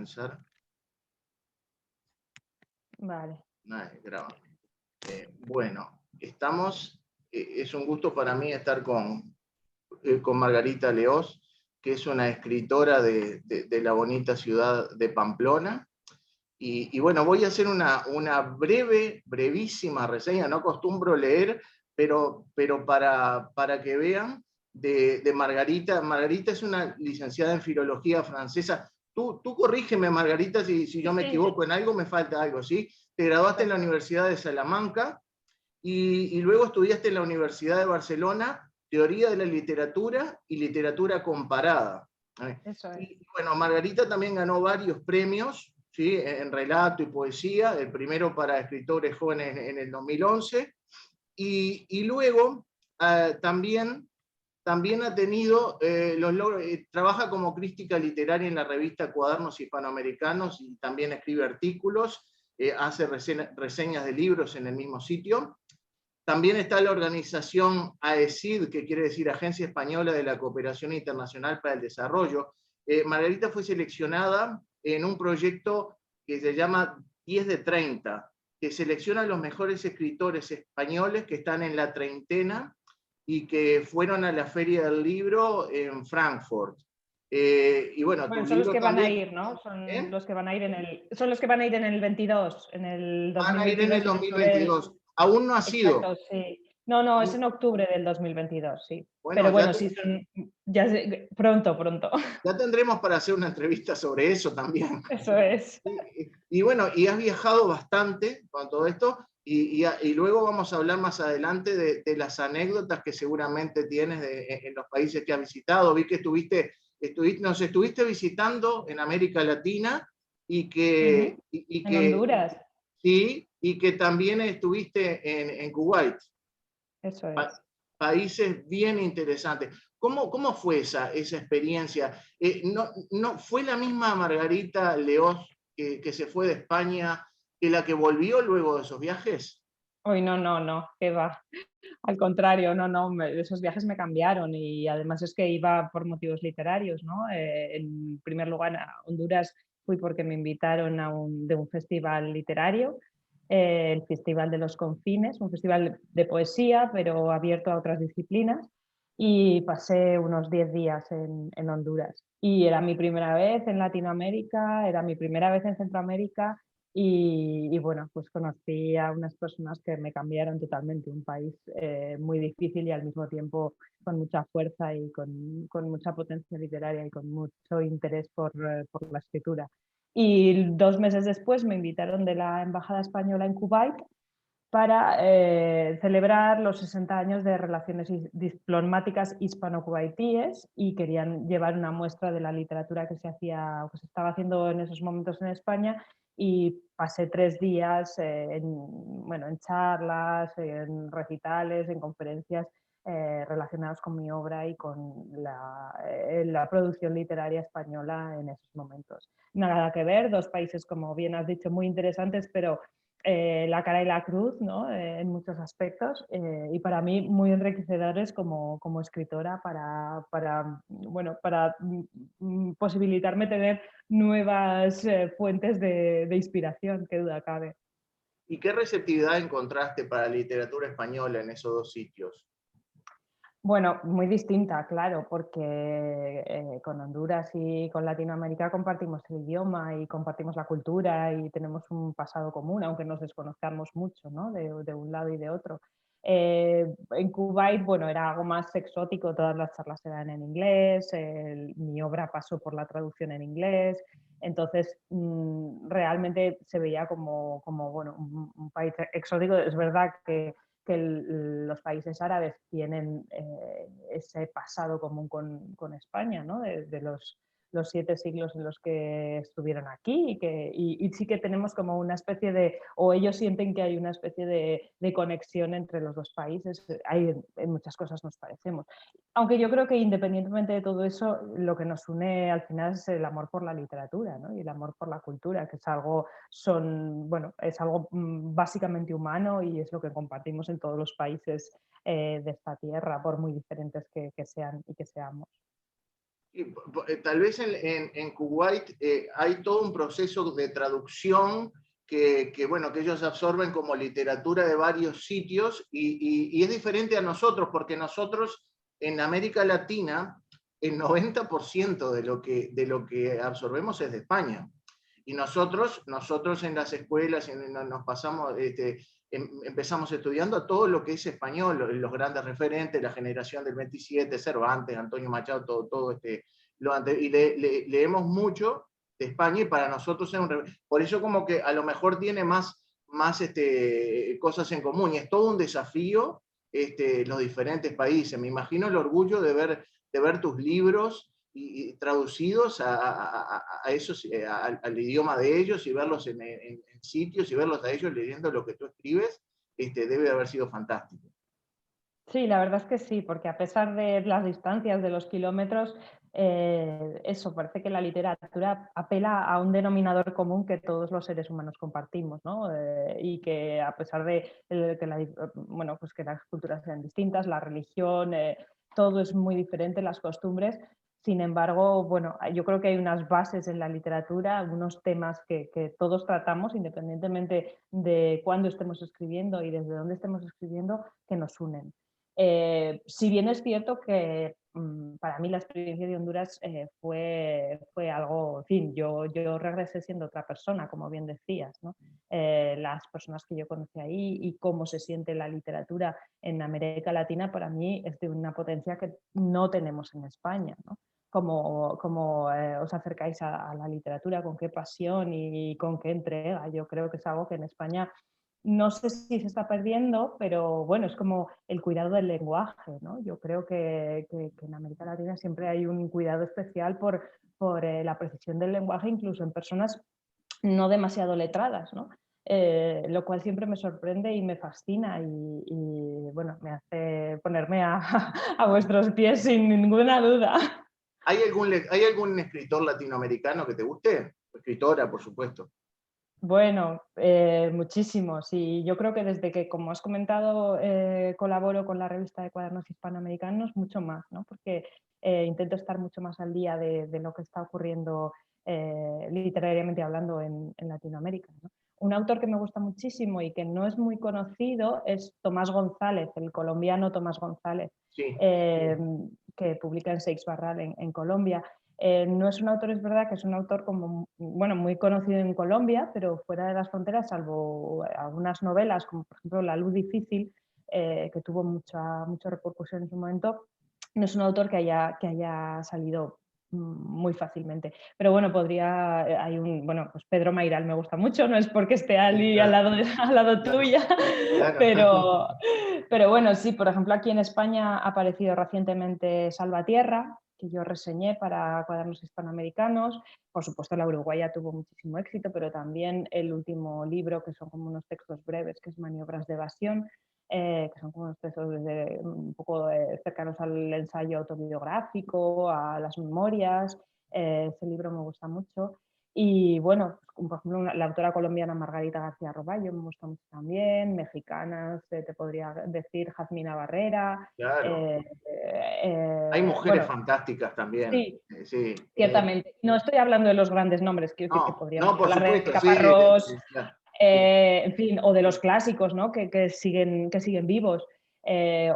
comenzar. Vale. Grabando. Bueno, estamos, es un gusto para mí estar con Margarita Leós, que es una escritora de la bonita ciudad de Pamplona. Y bueno, voy a hacer una brevísima reseña, no acostumbro leer, pero para que vean de Margarita. Margarita es una licenciada en filología francesa. Tú corrígeme, Margarita, si yo me equivoco en algo, me falta algo, ¿sí? Te graduaste en la Universidad de Salamanca y luego estudiaste en la Universidad de Barcelona Teoría de la Literatura y Literatura Comparada. Eso es. Y bueno, Margarita también ganó varios premios, ¿sí? En relato y poesía, el primero para escritores jóvenes en el 2011, y luego también ha tenido trabaja como crítica literaria en la revista Cuadernos Hispanoamericanos y también escribe artículos, hace reseñas de libros en el mismo sitio. También está la organización AECID, que quiere decir Agencia Española de la Cooperación Internacional para el Desarrollo. Margarita fue seleccionada en un proyecto que se llama 10 de 30, que selecciona a los mejores escritores españoles que están en la treintena y que fueron a la Feria del Libro en Frankfurt. Y bueno, Son los que van a ir, ¿no? ¿Eh? Los que van a ir son los que van a ir en el 22, en el 2022. Van a ir en el 2022. Aún no ha sido. Exacto, sí. No, es en octubre del 2022, sí. Bueno, pero bueno, sí, pronto. Ya tendremos para hacer una entrevista sobre eso también. Eso es. Y bueno, y has viajado bastante con todo esto, y luego vamos a hablar más adelante de las anécdotas que seguramente tienes en los países que has visitado. Vi que nos estuviste visitando en América Latina y que... En Honduras. Sí, y que también estuviste en Kuwait. Eso es. Países bien interesantes. ¿Cómo fue esa experiencia? ¿No fue la misma Margarita Leós que se fue de España que la que volvió luego de esos viajes? Hoy no, qué va. Al contrario, esos viajes me cambiaron y además es que iba por motivos literarios, ¿no? En primer lugar, a Honduras fui porque me invitaron de un festival literario, el Festival de los Confines, un festival de poesía, pero abierto a otras disciplinas, y pasé unos 10 días en Honduras. Y era mi primera vez en Latinoamérica, era mi primera vez en Centroamérica. Y bueno, pues conocí a unas personas que me cambiaron totalmente, un país muy difícil y al mismo tiempo con mucha fuerza y con mucha potencia literaria y con mucho interés por la escritura. Y 2 meses después me invitaron de la Embajada Española en Kuwait para celebrar los 60 años de relaciones diplomáticas hispano-kuwaitíes y querían llevar una muestra de la literatura que se estaba haciendo en esos momentos en España, y pasé 3 días en charlas, en recitales, en conferencias relacionadas con mi obra y con la producción literaria española en esos momentos. Nada que ver, 2 países, como bien has dicho, muy interesantes, pero la cara y la cruz, ¿no? En muchos aspectos, y para mí muy enriquecedores como escritora para posibilitarme tener nuevas fuentes de inspiración, qué duda cabe. ¿Y qué receptividad encontraste para la literatura española en esos dos sitios? Bueno, muy distinta, claro, porque con Honduras y con Latinoamérica compartimos el idioma y compartimos la cultura y tenemos un pasado común, aunque nos desconozcamos mucho, ¿no? de un lado y de otro. En Kuwait, bueno, era algo más exótico, todas las charlas eran en inglés, mi obra pasó por la traducción en inglés, entonces realmente se veía como bueno, un país exótico. Es verdad que los países árabes tienen ese pasado común con España, ¿no? de los 7 siglos en los que estuvieron aquí, y sí que tenemos como una especie de, o ellos sienten que hay una especie de conexión entre los dos países. En muchas cosas nos parecemos. Aunque yo creo que independientemente de todo eso, lo que nos une al final es el amor por la literatura, ¿no? Y el amor por la cultura, que es algo, básicamente humano, y es lo que compartimos en todos los países de esta tierra, por muy diferentes que sean y que seamos. Tal vez en Kuwait hay todo un proceso de traducción bueno, que ellos absorben como literatura de varios sitios y es diferente a nosotros, porque nosotros en América Latina el 90% de lo que absorbemos es de España. Y nosotros en las escuelas nos pasamos, empezamos estudiando todo lo que es español, los grandes referentes, la generación del 27, Cervantes, Antonio Machado, todo y leemos mucho de España y para nosotros es por eso como que a lo mejor tiene más cosas en común y es todo un desafío los diferentes países. Me imagino el orgullo de ver tus libros y traducidos a esos, al idioma de ellos y verlos en sitios y verlos a ellos leyendo lo que tú escribes, debe de haber sido fantástico. Sí, la verdad es que sí, porque a pesar de las distancias, de los kilómetros, eso, parece que la literatura apela a un denominador común que todos los seres humanos compartimos, ¿no? Y que a pesar de bueno, pues que las culturas sean distintas, la religión, todo es muy diferente, las costumbres. Sin embargo, bueno, yo creo que hay unas bases en la literatura, algunos temas que todos tratamos, independientemente de cuándo estemos escribiendo y desde dónde estemos escribiendo, que nos unen. Si bien es cierto que para mí la experiencia de Honduras fue algo, en fin, yo regresé siendo otra persona, como bien decías, ¿no? Las personas que yo conocí ahí y cómo se siente la literatura en América Latina para mí es de una potencia que no tenemos en España, ¿no? Cómo os acercáis a la literatura, con qué pasión y con qué entrega. Yo creo que es algo que en España no sé si se está perdiendo, pero bueno, es como el cuidado del lenguaje, ¿no? Yo creo que en América Latina siempre hay un cuidado especial por la precisión del lenguaje, incluso en personas no demasiado letradas, ¿no? Lo cual siempre me sorprende y me fascina y bueno, me hace ponerme a vuestros pies sin ninguna duda. ¿Hay algún escritor latinoamericano que te guste? Escritora, por supuesto. Bueno, muchísimos. Y yo creo que desde que, como has comentado, colaboro con la revista de cuadernos hispanoamericanos, mucho más, ¿no? Porque intento estar mucho más al día de lo que está ocurriendo literariamente hablando en Latinoamérica, ¿no? Un autor que me gusta muchísimo y que no es muy conocido es Tomás González, el colombiano Tomás González, Sí. que publica en Seix Barral en Colombia. No es un autor, es verdad que es un autor como, bueno, muy conocido en Colombia, pero fuera de las fronteras, salvo algunas novelas, como por ejemplo La luz difícil, que tuvo mucha repercusión en su momento, no es un autor que haya salido muy fácilmente. Pero bueno, bueno, pues Pedro Mairal me gusta mucho, no es porque esté Ali al lado tuya, Claro. pero bueno, sí, por ejemplo, aquí en España ha aparecido recientemente Salvatierra, que yo reseñé para cuadernos hispanoamericanos. Por supuesto, la uruguaya tuvo muchísimo éxito, pero también el último libro, que son como unos textos breves, que es Maniobras de evasión, que son como unos textos un poco cercanos al ensayo autobiográfico, a las memorias. Ese libro me gusta mucho. Y bueno, por ejemplo, la autora colombiana Margarita García Roballo me gusta mucho también, mexicanas, te podría decir Jazmina Barrera. Claro. Hay mujeres Bueno, fantásticas también. sí, Sí. ciertamente. No estoy hablando de los grandes nombres, quiero decir que No, podríamos no, por hablar de supuesto, sí. Caparrós, Claro, sí, en fin, o de los clásicos, ¿no? que siguen vivos,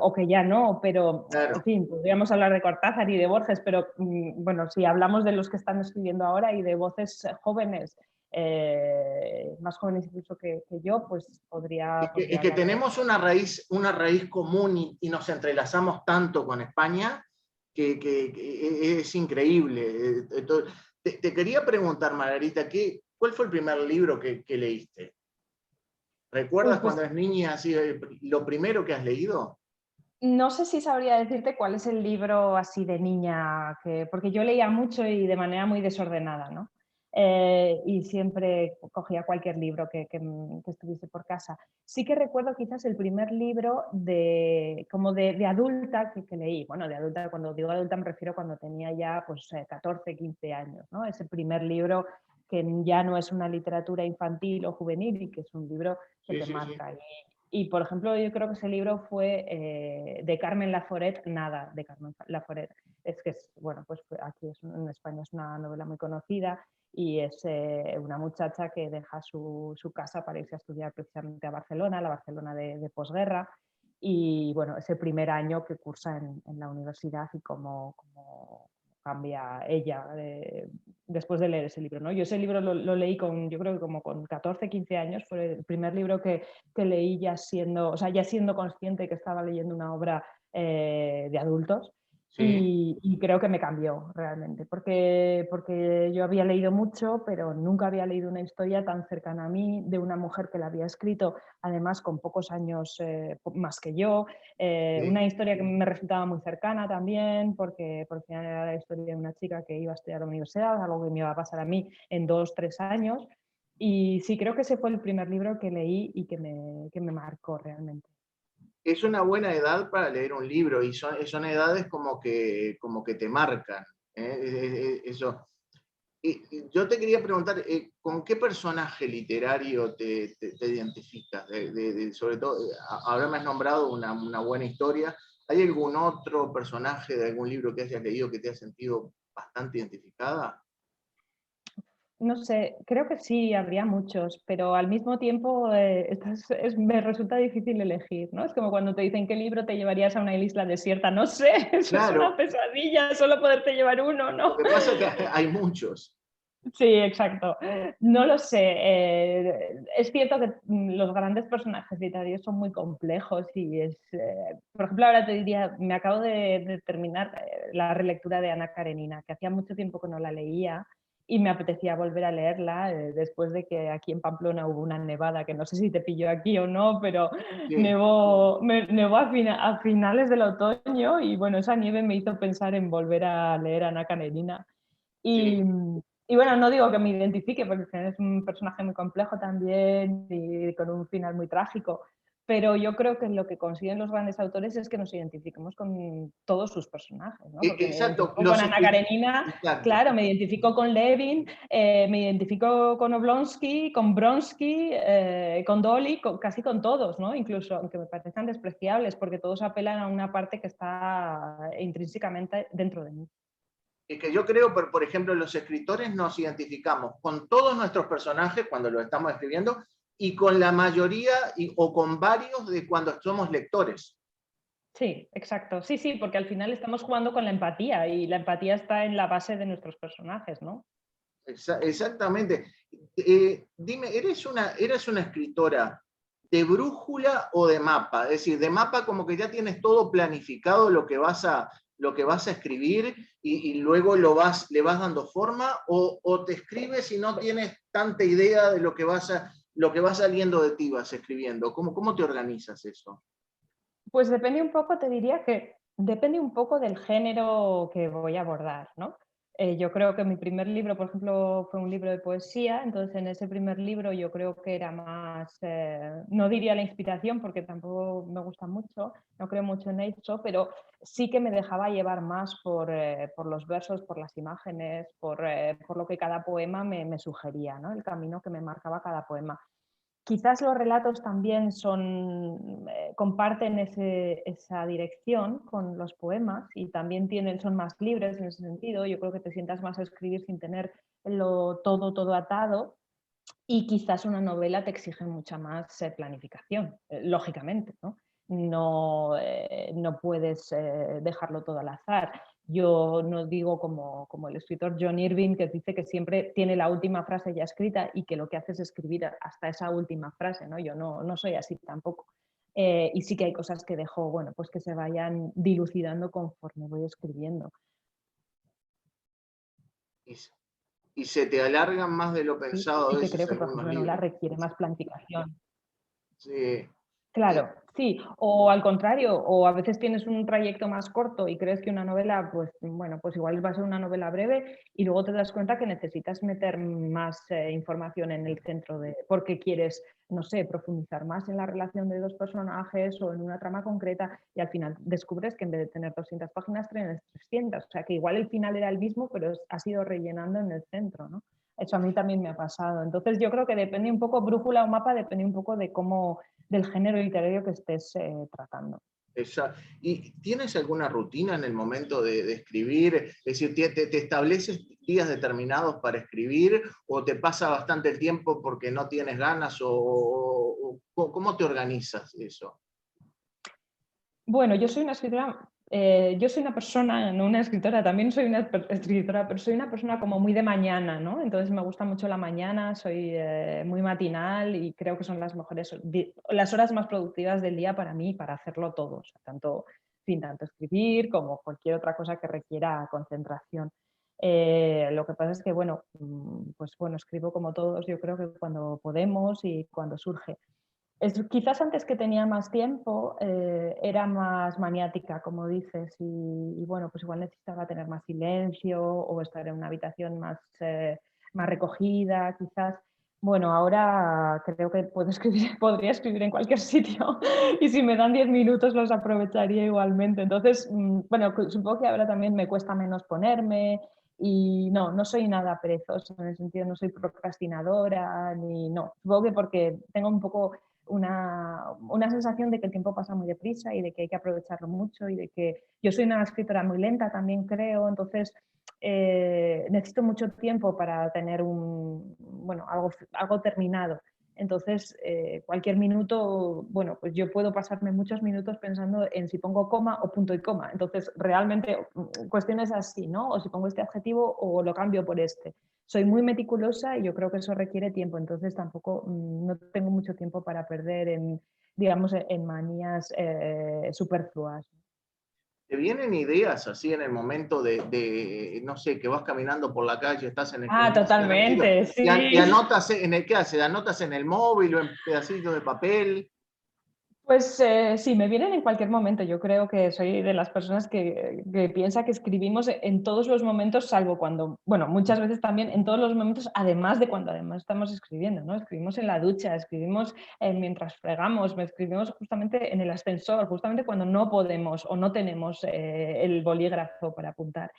o que ya no, pero en claro. fin, podríamos hablar de Cortázar y de Borges, pero bueno, si hablamos de los que están escribiendo ahora y de voces jóvenes, más jóvenes incluso que yo, pues podría Y que hablar de... tenemos una raíz común y nos entrelazamos tanto con España que es increíble. Te quería preguntar, Margarita, ¿cuál fue el primer libro que leíste? ¿Recuerdas Pues cuando eras niña así, lo primero que has leído? no sé si sabría decirte cuál es el libro así de niña, porque yo leía mucho y de manera muy desordenada, ¿no? Y siempre cogía cualquier libro que estuviese por casa. Sí que recuerdo quizás el primer libro como de adulta que leí. Bueno, de adulta, cuando digo adulta me refiero cuando tenía ya pues, 14, 15 años, ¿no? Ese primer libro que ya no es una literatura infantil o juvenil y que es un libro que Sí, te sí, sí. marca. Y, por ejemplo, yo creo que ese libro fue de Carmen Laforet, Nada, de Carmen Laforet. Es que, bueno, pues aquí en España es una novela muy conocida y es una muchacha que deja su casa para irse a estudiar precisamente a Barcelona, la Barcelona de posguerra. Y, bueno, ese primer año que cursa en la universidad y cómo cambia ella después de leer ese libro, ¿no? Yo ese libro lo leí yo creo que como con 14, 15 años, fue el primer libro que leí ya siendo, o sea, ya siendo consciente que estaba leyendo una obra de adultos. Sí. Y creo que me cambió realmente, porque yo había leído mucho, pero nunca había leído una historia tan cercana a mí, de una mujer que la había escrito, además con pocos años más que yo, Sí. una historia que me resultaba muy cercana también, porque por final era la historia de una chica que iba a estudiar a la universidad, algo que me iba a pasar a mí en 2, 3 años. Y sí, creo que ese fue el primer libro que leí y que me marcó realmente. Es una buena edad para leer un libro y son edades como que te marcan. Eso. Y yo te quería preguntar, ¿con qué personaje literario te identificas? Sobre todo, ahora me has nombrado una buena historia. ¿Hay algún otro personaje de algún libro que hayas leído que te has sentido bastante identificada? No sé, creo que sí, habría muchos, pero al mismo tiempo me resulta difícil elegir, ¿no? Es como cuando te dicen qué libro te llevarías a una isla desierta, no sé, eso es una Claro, pesadilla, solo poderte llevar uno, lo ¿no? que pasa es que hay muchos. Sí, exacto. No lo sé. Es cierto que los grandes personajes literarios son muy complejos y por ejemplo, ahora te diría, me acabo de terminar la relectura de Ana Karenina, que hacía mucho tiempo que no la leía y me apetecía volver a leerla después de que aquí en Pamplona hubo una nevada, que no sé si te pilló aquí o no, pero Sí, nevó a finales del otoño y bueno, esa nieve me hizo pensar en volver a leer a Ana Karenina. Y, sí. y bueno, no digo que me identifique, porque es un personaje muy complejo también y con un final muy trágico, pero yo creo que lo que consiguen los grandes autores es que nos identifiquemos con todos sus personajes, ¿no? Porque me Exacto, identifico con Ana Karenina, exacto. claro, me identifico con Levin, me identifico con Oblonsky, con Bronsky, con Dolly, casi con todos, ¿no? Incluso, aunque me parezcan despreciables, porque todos apelan a una parte que está intrínsecamente dentro de mí. Es que yo creo, por ejemplo, los escritores nos identificamos con todos nuestros personajes cuando los estamos escribiendo y con la mayoría o con varios de cuando somos lectores. Sí, exacto. Sí, sí, porque al final estamos jugando con la empatía y la empatía está en la base de nuestros personajes, ¿no? Exactamente. Dime, ¿eres una escritora de brújula o de mapa? Es decir, de mapa como que ya tienes todo planificado lo que vas a escribir y luego le vas dando forma, o te escribes y no tienes tanta idea de lo que va saliendo de ti, vas escribiendo. ¿Cómo te organizas eso? Pues depende un poco, te diría que depende un poco del género que voy a abordar, ¿no? Yo creo que mi primer libro, por ejemplo, fue un libro de poesía, entonces en ese primer libro yo creo que era más, no diría la inspiración porque tampoco me gusta mucho, no creo mucho en eso, pero sí que me dejaba llevar más por los versos, por las imágenes, por lo que cada poema me sugería, ¿no? El camino que me marcaba cada poema. Quizás los relatos también comparten esa dirección con los poemas y también son más libres en ese sentido. Yo creo que te sientas más a escribir sin tener todo atado, y quizás una novela te exige mucha más planificación, lógicamente, ¿no? No puedes dejarlo todo al azar. Yo no digo como el escritor John Irving, que dice que siempre tiene la última frase ya escrita y que lo que hace es escribir hasta esa última frase, ¿no? Yo no soy así tampoco. Y sí que hay cosas que dejo, bueno, pues que se vayan dilucidando conforme voy escribiendo. Y, y se te alargan más de lo ¿Sí? pensado a Sí que veces creo que, por algunos ejemplo, una novela libros. requiere más planificación. Sí. Claro, sí, o al contrario, o a veces tienes un trayecto más corto y crees que una novela, pues bueno, pues igual va a ser una novela breve y luego te das cuenta que necesitas meter más información en el centro porque quieres, no sé, profundizar más en la relación de dos personajes o en una trama concreta y al final descubres que en vez de tener 200 páginas tienes 300, o sea que igual el final era el mismo, pero has ido rellenando en el centro, ¿no? Eso a mí también me ha pasado. Entonces yo creo que depende un poco, brújula o mapa, depende un poco de cómo, del género literario que estés tratando. Exacto. ¿Y tienes alguna rutina en el momento de escribir? Es decir, ¿te estableces días determinados para escribir o te pasa bastante el tiempo porque no tienes ganas o cómo te organizas eso? Bueno, yo soy una escritora, yo soy una persona, no una escritora, también soy una escritora, pero soy una persona como muy de mañana, ¿no? Entonces me gusta mucho la mañana, soy muy matinal y creo que son las mejores, las horas más productivas del día para mí, para hacerlo todo, o sea, tanto, en fin, tanto escribir como cualquier otra cosa que requiera concentración. Lo que pasa es que, bueno, pues bueno, escribo como todos, yo creo que cuando podemos y cuando surge. Quizás antes que tenía más tiempo era más maniática, como dices, y bueno, pues igual necesitaba tener más silencio o estar en una habitación más, más recogida, quizás. Bueno, ahora creo que puedo escribir, podría escribir en cualquier sitio y si me dan 10 minutos los aprovecharía igualmente. Entonces, bueno, supongo que ahora también me cuesta menos ponerme y no, no soy nada perezosa en el sentido, no soy procrastinadora, ni no. Supongo que porque tengo un poco una sensación de que el tiempo pasa muy deprisa y de que hay que aprovecharlo mucho y de que yo soy una escritora muy lenta también creo, entonces necesito mucho tiempo para tener bueno, algo terminado. Entonces, cualquier minuto, bueno, pues yo puedo pasarme muchos minutos pensando en si pongo coma o punto y coma. Entonces, realmente, cuestiones así, ¿no? O si pongo este adjetivo o lo cambio por este. Soy muy meticulosa y yo creo que eso requiere tiempo, entonces tampoco no tengo mucho tiempo para perder en, digamos, en manías superfluas. ¿Te vienen ideas así en el momento no sé, que vas caminando por la calle, estás en el Ah, gimnasio, totalmente, y sí. anotas en el, ¿qué haces? ¿Anotas en el móvil o en pedacitos de papel? Pues sí, me vienen en cualquier momento. Yo creo que soy de las personas que piensa que escribimos en todos los momentos, salvo cuando, bueno, muchas veces también en todos los momentos, además de cuando además estamos escribiendo, ¿no? Escribimos en la ducha, escribimos mientras fregamos, escribimos justamente en el ascensor, justamente cuando no podemos o no tenemos el bolígrafo para apuntar.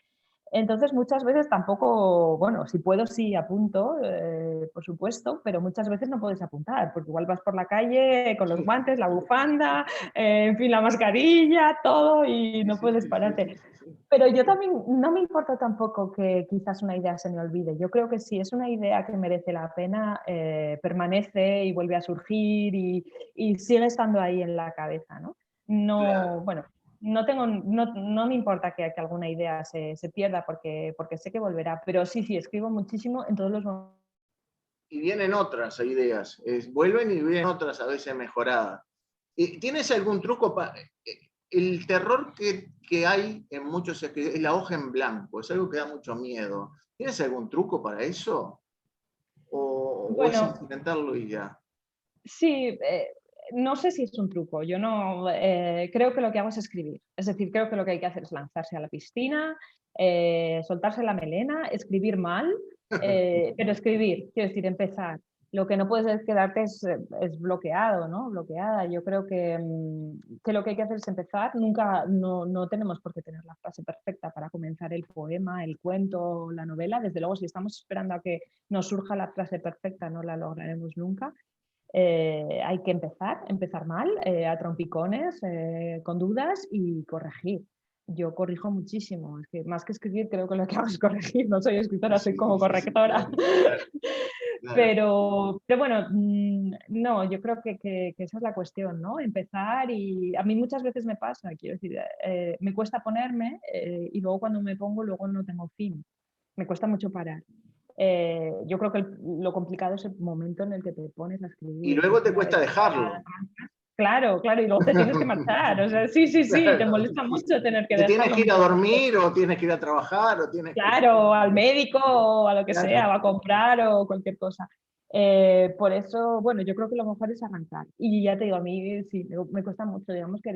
Entonces, muchas veces tampoco, bueno, si puedo sí apunto, por supuesto, pero muchas veces no puedes apuntar, porque igual vas por la calle con los Sí, guantes, la bufanda, en fin, la mascarilla, todo y sí, no sí, puedes sí, sí, pararte. sí, sí, sí. Pero yo también, no me importa tampoco que quizás una idea se me olvide. Yo creo que si es una idea que merece la pena, permanece y vuelve a surgir y sigue estando ahí en la cabeza, ¿no? No, Claro. bueno, no me importa que alguna idea se pierda porque sé que volverá, pero sí, sí, escribo muchísimo en todos los momentos. Y vienen otras ideas, vuelven y vienen otras a veces mejoradas. ¿Tienes algún truco para... El terror que hay en muchos escritores es la hoja en blanco, es algo que da mucho miedo. ¿Tienes algún truco para eso? ¿O es Bueno, intentarlo y ya? sí, no sé si es un truco. Yo no creo que lo que hago es escribir. Es decir, creo que lo que hay que hacer es lanzarse a la piscina, soltarse la melena, escribir mal, pero escribir, quiero decir, empezar. Lo que no puedes es quedarte es bloqueado, ¿no? Bloqueada. Yo creo que lo que hay que hacer es empezar. Nunca, no tenemos por qué tener la frase perfecta para comenzar el poema, el cuento, la novela. Desde luego, si estamos esperando a que nos surja la frase perfecta, no la lograremos nunca. Hay que empezar mal, a trompicones, con dudas y corregir. Yo corrijo muchísimo, es que más que escribir creo que lo que hago es corregir, no soy Sí, escritora, soy sí, sí, como sí, sí, correctora. claro, claro, claro. Pero bueno, no, yo creo que esa es la cuestión, ¿no? Empezar y a mí muchas veces me pasa, quiero decir, me cuesta ponerme y luego cuando me pongo luego no tengo fin, me cuesta mucho parar. Yo creo que lo complicado es el momento en el que te pones a Y escribir, luego porque te una vez cuesta que ya dejarlo. claro, claro, y luego te tienes que marchar, o sea, sí, sí, sí, te Claro. molesta mucho tener que Te tienes dejarlo que ir a muchas veces. dormir o tienes que ir a trabajar o tienes que... Claro, al médico o a lo que sea, o Claro. a comprar o cualquier cosa. Por eso, bueno, yo creo que lo mejor es arrancar. Y ya te digo, a mí sí, me cuesta mucho, digamos que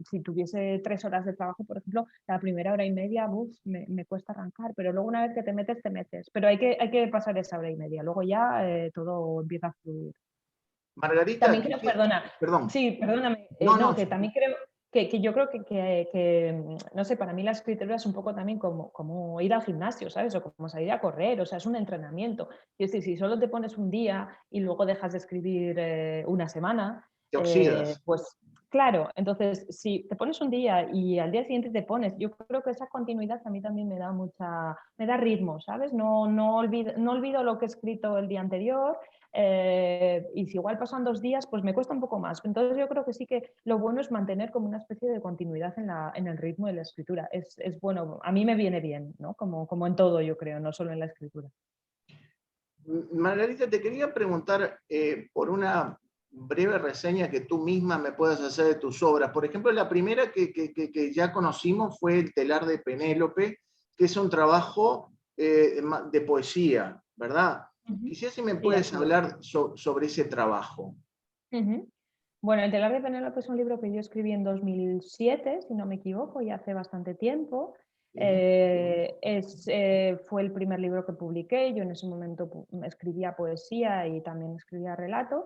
si tuviese 3 horas de trabajo, por ejemplo, la primera hora y media, me cuesta arrancar, pero luego una vez que te metes, te metes. Pero hay que pasar esa hora y media, luego ya todo empieza a fluir. Margarita, También creo, perdona, perdón. sí, perdóname, No, no, no, que también creo que yo creo que, no sé, para mí la escritura es un poco también como ir al gimnasio, ¿sabes? O como salir a correr, o sea, es un entrenamiento. Y es decir, si solo te pones un día y luego dejas de escribir una semana, Te oxidas. pues claro, entonces si te pones un día y al día siguiente te pones, yo creo que esa continuidad a mí también me da ritmo, ¿sabes? No olvido lo que he escrito el día anterior. Y si igual pasan 2 días, pues me cuesta un poco más. Entonces yo creo que sí que lo bueno es mantener como una especie de continuidad en el ritmo de la escritura. Es bueno, a mí me viene bien, ¿no? Como en todo, yo creo, no solo en la escritura. Margarita, te quería preguntar por una breve reseña que tú misma me puedas hacer de tus obras. Por ejemplo, la primera que ya conocimos fue El telar de Penélope, que es un trabajo de poesía, ¿verdad? Ujú. Quisiera si me Sí, puedes así es. hablar sobre ese trabajo. Ujú. Bueno, El telar de Penélope es un libro que yo escribí en 2007, si no me equivoco, ya hace bastante tiempo. ¿Sí? Fue el primer libro que publiqué. Yo en ese momento escribía poesía y también escribía relato.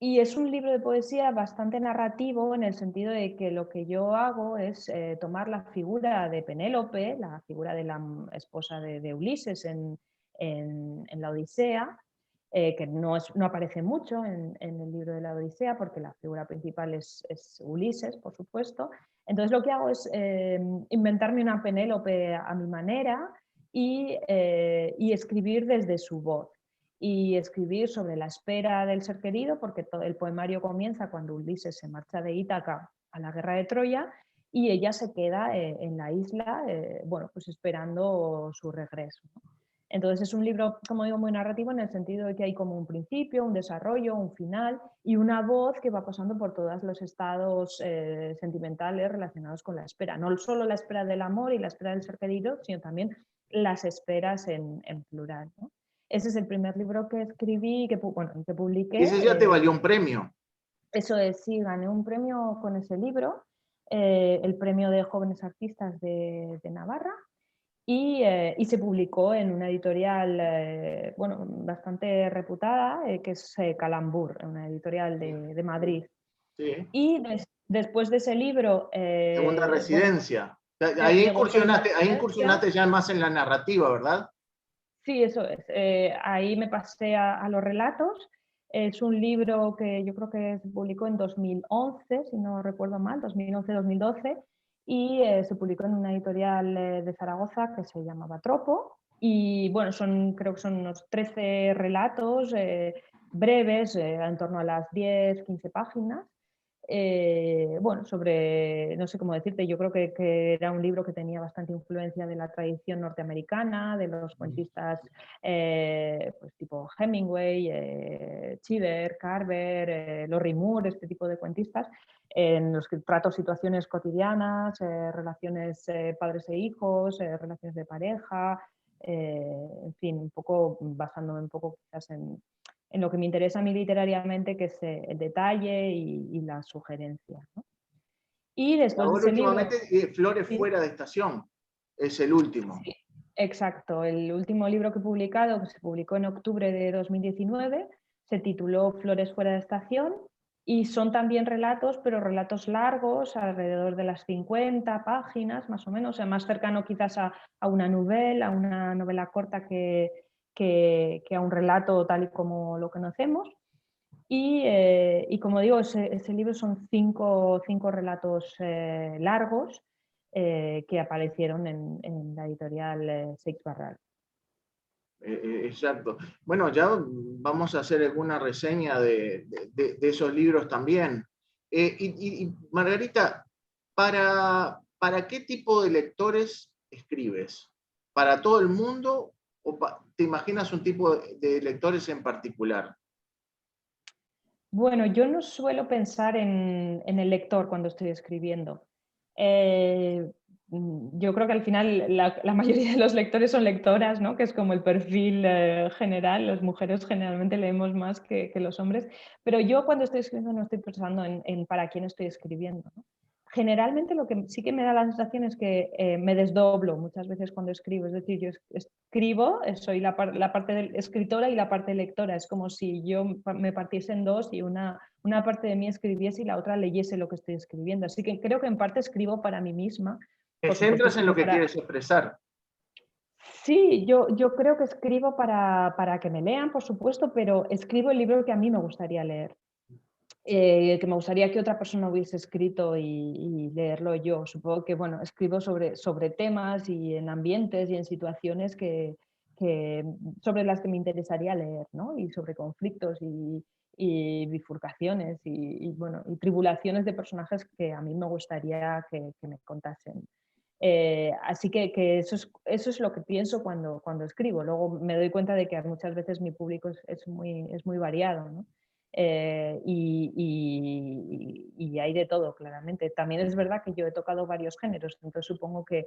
Y es un libro de poesía bastante narrativo en el sentido de que lo que yo hago es tomar la figura de Penélope, la figura de la esposa de Ulises en la Odisea, que no aparece mucho en el libro de la Odisea porque la figura principal es Ulises, por supuesto. Entonces lo que hago es inventarme una Penélope a mi manera y escribir desde su voz y escribir sobre la espera del ser querido, porque todo el poemario comienza cuando Ulises se marcha de Ítaca a la guerra de Troya y ella se queda en la isla, bueno, pues esperando su regreso, ¿no? Entonces es un libro, como digo, muy narrativo en el sentido de que hay como un principio, un desarrollo, un final y una voz que va pasando por todos los estados sentimentales relacionados con la espera. No solo la espera del amor y la espera del ser querido, sino también las esperas en plural, ¿no? Ese es el primer libro que escribí, bueno, que publiqué. Ese ya te valió un premio. Eso es, sí, gané un premio con ese libro, el premio de Jóvenes Artistas de Navarra, y se publicó en una editorial bueno, bastante reputada, que es Calambur, una editorial de Madrid. Sí. Y después de ese libro, Segunda bueno, residencia. llegó Segunda Ahí Residencia. incursionaste ya más en la narrativa, ¿verdad? Sí, eso es. Ahí me pasé a los relatos. Es un libro que yo creo que se publicó en 2011, si no recuerdo mal, 2011-2012, y se publicó en una editorial de Zaragoza que se llamaba Tropo. Y bueno, creo que son unos 13 relatos breves, en torno a las 10-15 páginas, bueno, sobre, no sé cómo decirte, yo creo que era un libro que tenía bastante influencia de la tradición norteamericana, de los cuentistas pues tipo Hemingway, Cheever, Carver, Lorrie Moore, este tipo de cuentistas, en los que trato situaciones cotidianas, relaciones padres e hijos, relaciones de pareja, en fin, un poco basándome un poco quizás en lo que me interesa a mí literariamente, que es el detalle y la sugerencia, ¿no? Y después de Ahora ese libro, últimamente, Flores sí, fuera de estación, es el último. sí, exacto, el último libro que he publicado, que se publicó en octubre de 2019, se tituló Flores fuera de estación y son también relatos, pero relatos largos, alrededor de las 50 páginas más o menos, o sea, más cercano quizás a a una novela corta que a un relato tal y como lo conocemos. Y como digo, ese libro son cinco relatos largos que aparecieron en la editorial Seix Barral. Exacto. Bueno, ya vamos a hacer alguna reseña de esos libros también. Margarita, ¿para qué tipo de lectores escribes? ¿Para todo el mundo o te imaginas un tipo de lectores en particular? Bueno, yo no suelo pensar en el lector cuando estoy escribiendo. Eh, yo creo que al final la mayoría de los lectores son lectoras, ¿no? Que es como el perfil general. Las mujeres generalmente leemos más que los hombres, pero yo cuando estoy escribiendo no estoy pensando en para quién estoy escribiendo, ¿no? Generalmente lo que sí que me da la sensación es que me desdoblo muchas veces cuando escribo, es decir, yo escribo, soy la parte de escritora y la parte lectora, es como si yo me partiese en dos y una parte de mí escribiese y la otra leyese lo que estoy escribiendo. Así que creo que en parte escribo para mí misma, Te por supuesto centras en lo escribo que para... quieres expresar. Sí, yo creo que escribo para que me lean, por supuesto, pero escribo el libro que a mí me gustaría leer. Que me gustaría que otra persona hubiese escrito y leerlo yo. Supongo que, bueno, escribo sobre temas y en ambientes y en situaciones sobre las que me interesaría leer, ¿no? Y sobre conflictos y bifurcaciones bueno, y tribulaciones de personajes que a mí me gustaría que me contasen. Así que eso es lo que pienso cuando escribo. Luego me doy cuenta de que muchas veces mi público es muy variado, ¿no? Y hay de todo, claramente. También es verdad que yo he tocado varios géneros, entonces supongo que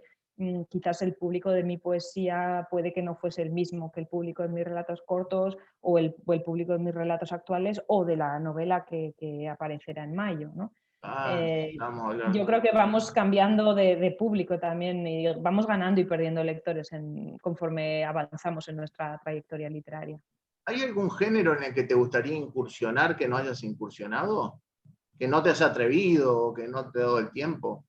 quizás el público de mi poesía puede que no fuese el mismo que el público de mis relatos cortos o el público de mis relatos actuales o de la novela que aparecerá en mayo, ¿no? Ah, Eh, estamos yo hablando. creo que vamos cambiando de público también y vamos ganando y perdiendo lectores conforme avanzamos en nuestra trayectoria literaria. ¿Hay algún género en el que te gustaría incursionar que no hayas incursionado? ¿Que no te has atrevido o que no te ha dado el tiempo?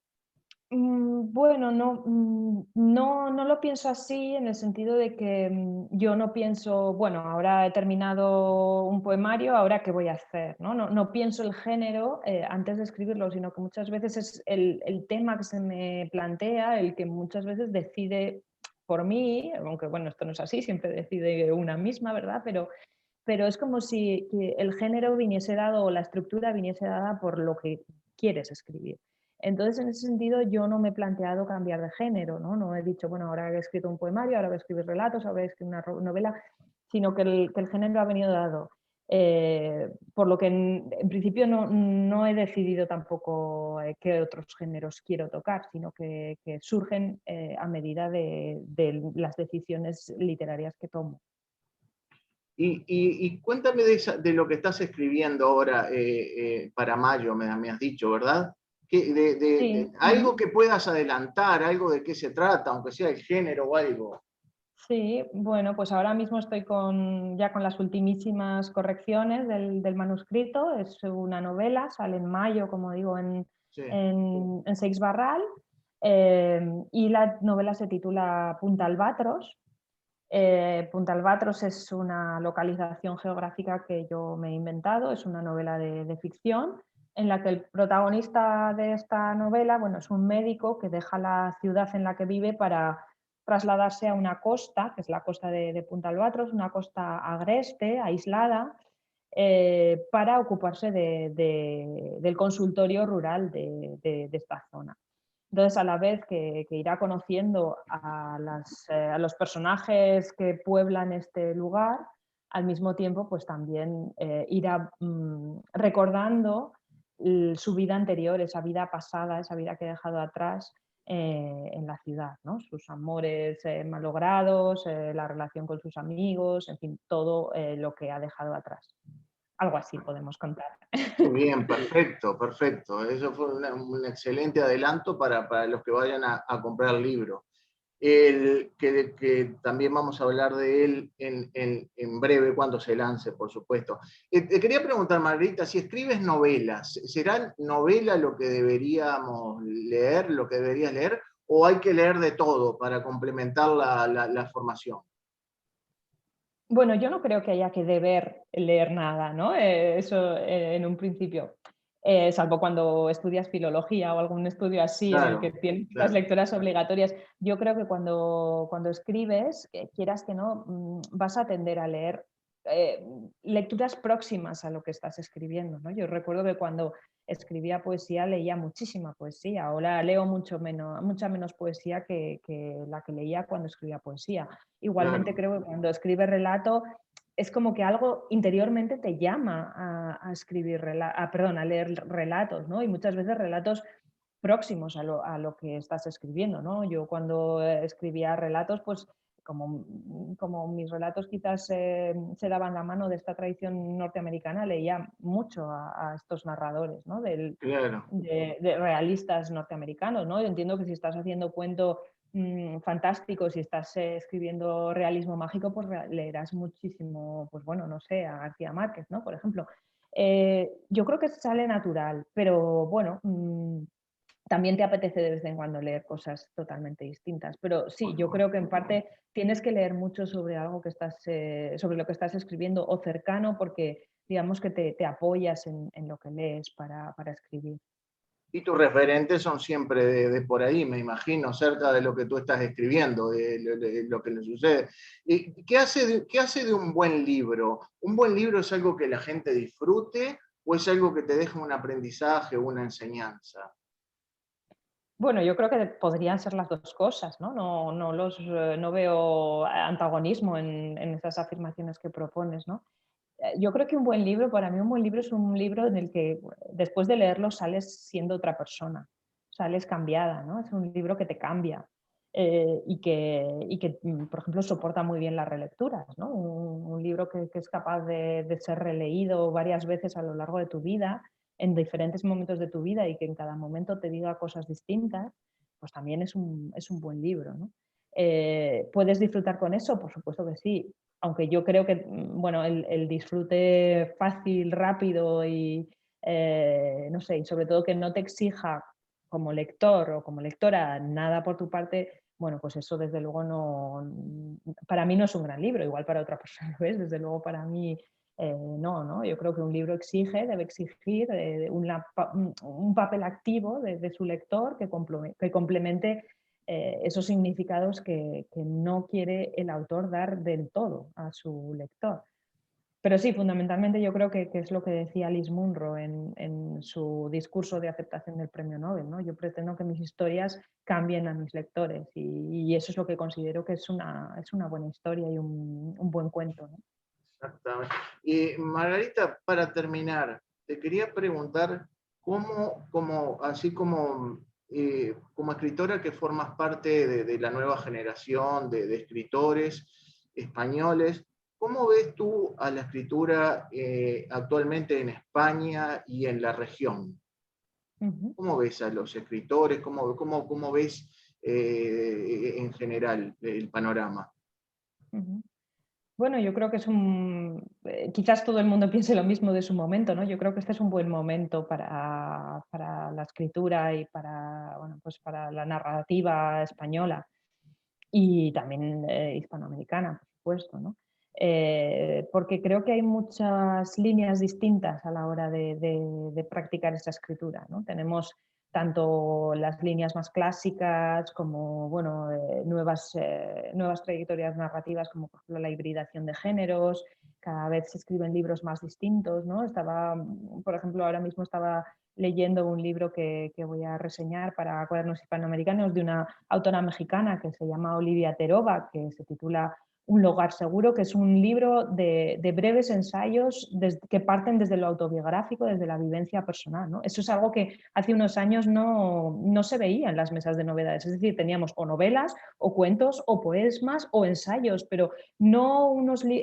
Bueno, no lo pienso así en el sentido de que yo no pienso, bueno, ahora he terminado un poemario, ahora qué voy a hacer, ¿no? No pienso el género antes de escribirlo, sino que muchas veces es el tema que se me plantea el que muchas veces decide por mí, aunque bueno, esto no es así, siempre decide una misma, ¿verdad? Pero es como si que el género viniese dado o la estructura viniese dada por lo que quieres escribir. Entonces, en ese sentido, yo no me he planteado cambiar de género, ¿no? No he dicho, bueno, ahora he escrito un poemario, ahora voy a escribir relatos, ahora voy a escribir una novela, sino que el género ha venido dado. Por lo que en principio no he decidido tampoco qué otros géneros quiero tocar, sino que surgen a medida de las decisiones literarias que tomo. Y cuéntame de lo que estás escribiendo ahora para mayo, me has dicho, ¿verdad? Sí. Algo que puedas adelantar, algo de qué se trata, aunque sea el género o algo. Sí, bueno, pues ahora mismo estoy ya con las ultimísimas correcciones del manuscrito. Es una novela, sale en mayo, como digo, Sí. en Seix Barral. Y la novela se titula Punta Albatros. Punta Albatros es una localización geográfica que yo me he inventado, es una novela de ficción en la que el protagonista de esta novela, bueno, es un médico que deja la ciudad en la que vive para trasladarse a una costa, que es la costa de Punta Albatros, una costa agreste, aislada, para ocuparse del consultorio rural de esta zona. Entonces, a la vez que irá conociendo a los personajes que pueblan este lugar, al mismo tiempo, pues también irá recordando su vida anterior, esa vida pasada, esa vida que ha dejado atrás en la ciudad, ¿no? Sus amores malogrados, la relación con sus amigos, en fin, todo lo que ha dejado atrás. Algo así podemos contar. Muy bien, perfecto, perfecto. Eso fue un excelente adelanto para los que vayan a comprar el libro. Que también vamos a hablar de él en breve cuando se lance, por supuesto. Te quería preguntar, Margarita, si escribes novelas, ¿será novela lo que deberíamos leer, lo que deberías leer, o hay que leer de todo para complementar la formación? Bueno, yo no creo que haya que deber leer nada, ¿no? Eso en un principio, salvo cuando estudias filología o algún estudio así en el que Claro, tienes las claro. lecturas obligatorias. Yo creo que cuando escribes, quieras que no, vas a tender a leer eh, lecturas próximas a lo que estás escribiendo, ¿no? Yo recuerdo que cuando escribía poesía leía muchísima poesía, ahora leo mucha menos poesía que la que leía cuando escribía poesía. Igualmente Claro. creo que cuando escribes relato es como que algo interiormente te llama a escribir, perdón, a leer relatos, ¿no? Y muchas veces relatos próximos a lo que estás escribiendo, ¿no? Yo cuando escribía relatos, pues como mis relatos quizás se daban la mano de esta tradición norteamericana, leía mucho a estos narradores, ¿no? Claro. De realistas norteamericanos, ¿no? Yo entiendo que si estás haciendo cuento fantástico, si estás escribiendo realismo mágico, pues leerás muchísimo, pues bueno, no sé, a García Márquez, ¿no? Por ejemplo. Yo creo que sale natural, pero bueno, también te apetece de vez en cuando leer cosas totalmente distintas. Pero sí, yo creo que en parte tienes que leer mucho sobre algo que estás, sobre lo que estás escribiendo o cercano, porque digamos que te apoyas en lo que lees para escribir. Y tus referentes son siempre de por ahí, me imagino, cerca de lo que tú estás escribiendo, de lo que le sucede. ¿Y qué hace de un buen libro? ¿Un buen libro es algo que la gente disfrute o es algo que te deja un aprendizaje o una enseñanza? Bueno, yo creo que podrían ser las dos cosas, ¿no? No veo antagonismo en esas afirmaciones que propones, ¿no? Yo creo que un buen libro, para mí un buen libro es un libro en el que después de leerlo sales siendo otra persona, sales cambiada, ¿no? Es un libro que te cambia por ejemplo, soporta muy bien las relecturas, ¿no? Un libro que es capaz de ser releído varias veces a lo largo de tu vida, en diferentes momentos de tu vida y que en cada momento te diga cosas distintas, pues también es un buen libro, ¿no? ¿Puedes disfrutar con eso? Por supuesto que sí, aunque yo creo que bueno, el disfrute fácil, rápido y no sé, y sobre todo que no te exija como lector o como lectora nada por tu parte, bueno, pues eso desde luego no, para mí no es un gran libro, igual para otra persona lo es, desde luego para mí no. Yo creo que un libro debe exigir un papel activo de su lector que complemente esos significados que no quiere el autor dar del todo a su lector. Pero sí, fundamentalmente yo creo que es lo que decía Alice Munro en su discurso de aceptación del premio Nobel, ¿no? Yo pretendo que mis historias cambien a mis lectores y eso es lo que considero que es una buena historia y un buen cuento, ¿no? Exactamente. Y Margarita, para terminar, te quería preguntar así como escritora que formas parte de la nueva generación de escritores españoles, ¿cómo ves tú a la escritura actualmente en España y en la región? Ujú, ¿Cómo ves a los escritores? ¿Cómo ves en general el panorama? ujú. Bueno, yo creo que quizás todo el mundo piense lo mismo de su momento, ¿no? Yo creo que este es un buen momento para la escritura y bueno, pues para la narrativa española y también hispanoamericana, por supuesto, ¿no? Porque creo que hay muchas líneas distintas a la hora de practicar esa escritura, ¿no? Tenemos tanto las líneas más clásicas como bueno, nuevas trayectorias narrativas como por ejemplo la hibridación de géneros, cada vez se escriben libros más distintos, ¿no? Por ejemplo, ahora mismo estaba leyendo un libro que voy a reseñar para Cuadernos Hispanoamericanos de una autora mexicana que se llama Olivia Terova, que se titula Un lugar seguro, que es un libro de breves ensayos que parten desde lo autobiográfico, desde la vivencia personal, ¿no? Eso es algo que hace unos años no se veía en las mesas de novedades. Es decir, teníamos o novelas, o cuentos, o poemas, o ensayos, pero no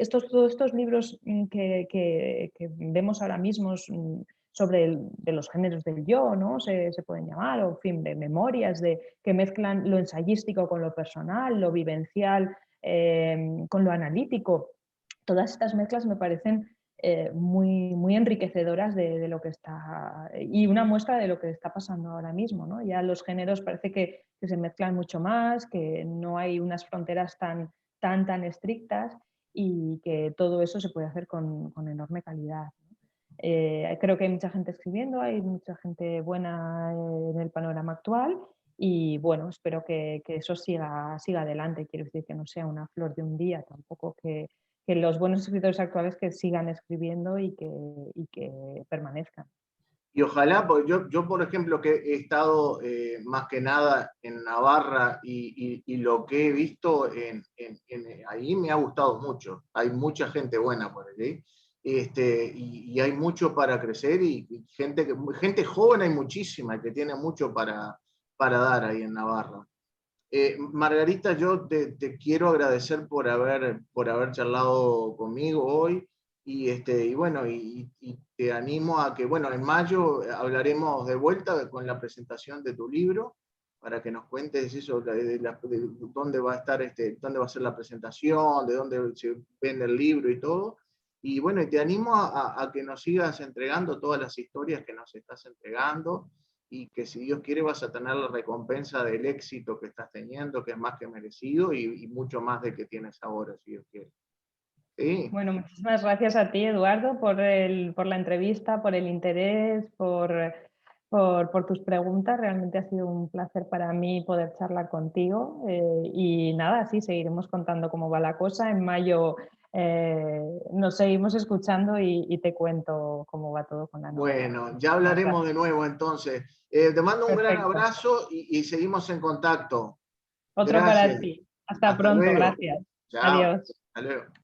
todos estos libros que vemos ahora mismo de los géneros del yo, ¿no? Se pueden llamar, o en fin, de memorias que mezclan lo ensayístico con lo personal, lo vivencial con lo analítico. Todas estas mezclas me parecen muy enriquecedoras de lo que está y una muestra de lo que está pasando ahora mismo, ¿no? Ya los géneros parece que se mezclan mucho más, que no hay unas fronteras tan estrictas y que todo eso se puede hacer con enorme calidad. Creo que hay mucha gente escribiendo, hay mucha gente buena en el panorama actual y bueno, espero que eso siga adelante. Quiero decir que no sea una flor de un día, tampoco que los buenos escritores actuales que sigan escribiendo y que permanezcan. Y ojalá, porque yo, por ejemplo, que he estado más que nada en Navarra y lo que he visto ahí me ha gustado mucho. Hay mucha gente buena por allí y hay mucho para crecer y gente joven hay muchísima que tiene mucho para dar ahí en Navarra. Margarita, yo te quiero agradecer por haber charlado conmigo hoy, y bueno, y te animo a que, bueno, en mayo hablaremos de vuelta con la presentación de tu libro, para que nos cuentes eso, de dónde va a estar, dónde va a ser la presentación, de dónde se vende el libro y todo. Y bueno, y te animo a que nos sigas entregando todas las historias que nos estás entregando, y que si Dios quiere vas a tener la recompensa del éxito que estás teniendo, que es más que merecido, y mucho más de que tienes ahora, si Dios quiere. ¿Sí? Bueno, muchísimas gracias a ti, Eduardo, por la entrevista, por el interés, por tus preguntas. Realmente ha sido un placer para mí poder charlar contigo. Y nada, sí, seguiremos contando cómo va la cosa. En mayo nos seguimos escuchando y te cuento cómo va todo con la novela. Bueno, ya hablaremos de nuevo entonces. Te mando un gran Perfecto. abrazo y seguimos en contacto. Otro para Gracias. ti. Hasta Hasta pronto, luego. gracias. Chao. Adiós. Hasta luego.